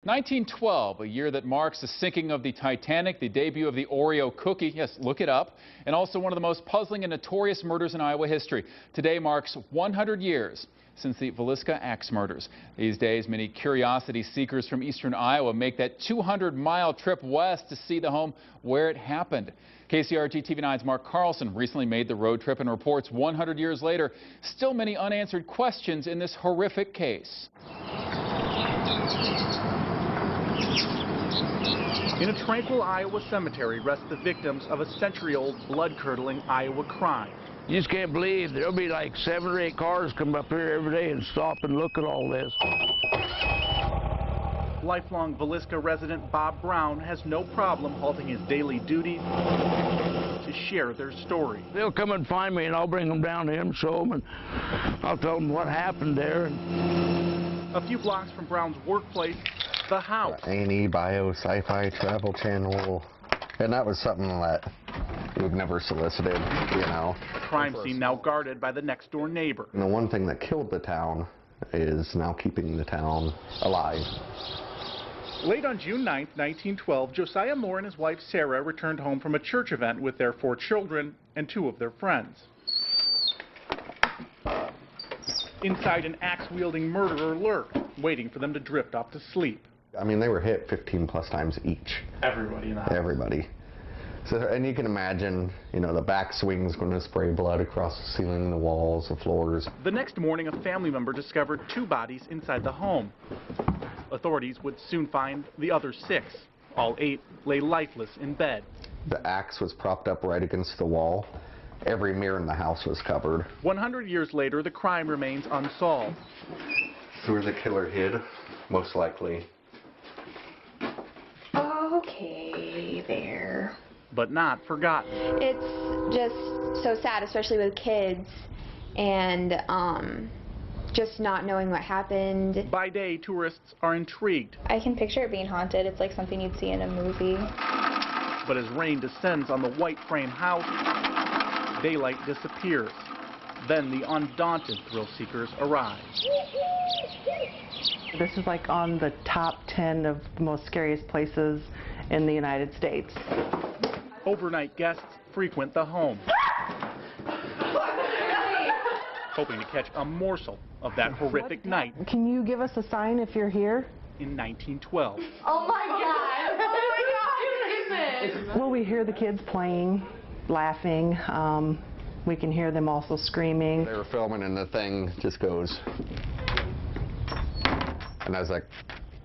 1912, a year that marks the sinking of the Titanic, the debut of the Oreo cookie, yes, look it up, and also one of the most puzzling and notorious murders in Iowa history. Today marks 100 years since the Villisca Axe Murders. These days, many curiosity seekers from eastern Iowa make that 200-mile trip west to see the home where it happened. KCRG TV 9's Mark Carlson recently made the road trip and reports 100 years later, still many unanswered questions in this horrific case. In a tranquil Iowa cemetery rest the victims of a century-old blood-curdling Iowa crime. You just can't believe there'll be like 7 or 8 cars come up here every day and stop and look at all this. Lifelong Villisca resident Bob Brown has no problem halting his daily duties to share their story. They'll come and find me and I'll bring them down to him, show them, and I'll tell them what happened there. A few blocks from Brown's workplace, the house. A&E, Bio, Sci-Fi, Travel Channel, and that was something that we've never solicited, you know. The crime scene now guarded by the next-door neighbor. And the one thing that killed the town is now keeping the town alive. Late on June 9th, 1912, Josiah Moore and his wife Sarah returned home from a church event with their 4 children and 2 of their friends. Inside, an axe-wielding murderer lurked, waiting for them to drift off to sleep. I mean, they were hit 15+ times each. Everybody in the house. Everybody. So, and you can imagine, you know, the back swing's going to spray blood across the ceiling, the walls, the floors. The next morning, a family member discovered 2 bodies inside the home. Authorities would soon find the other 6. All 8 lay lifeless in bed. The axe was propped up right against the wall. Every mirror in the house was covered. 100 years later, the crime remains unsolved. So where the killer hid, most likely. Okay, there. But not forgotten. It's just so sad, especially with kids, and just not knowing what happened. By day, tourists are intrigued. I can picture it being haunted. It's like something you'd see in a movie. But as rain descends on the white frame house, daylight disappears. Then the undaunted thrill seekers arrive. This is like on the top 10 of the most scariest places in the United States. Overnight guests frequent the home, hoping to catch a morsel of that horrific night. Can you give us a sign if you're here? In 1912. Oh my God! Oh my God! Goodness! Well, we hear the kids playing, laughing. We can hear them also screaming. They were filming and the thing just goes. And I was like...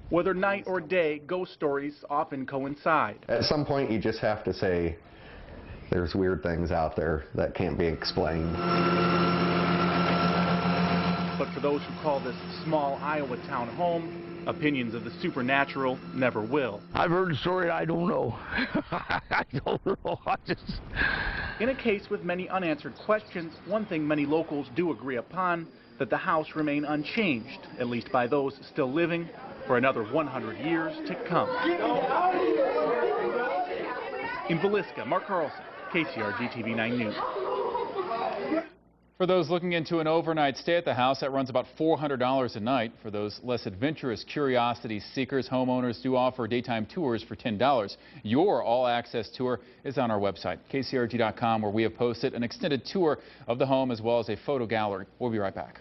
Whether night or day, ghost stories often coincide. At some point, you just have to say, there's weird things out there that can't be explained. But for those who call this small Iowa town home, opinions of the supernatural never will. I've heard a story I don't know. I don't know. In a case with many unanswered questions, one thing many locals do agree upon, that the house remain unchanged, at least by those still living, for another 100 years to come. In Villisca, Mark Carlson, KCRG TV 9 News. For those looking into an overnight stay at the house, that runs about $400 a night. For those less adventurous curiosity seekers, homeowners do offer daytime tours for $10. Your all-access tour is on our website, kcrg.com, where we have posted an extended tour of the home as well as a photo gallery. We'll be right back.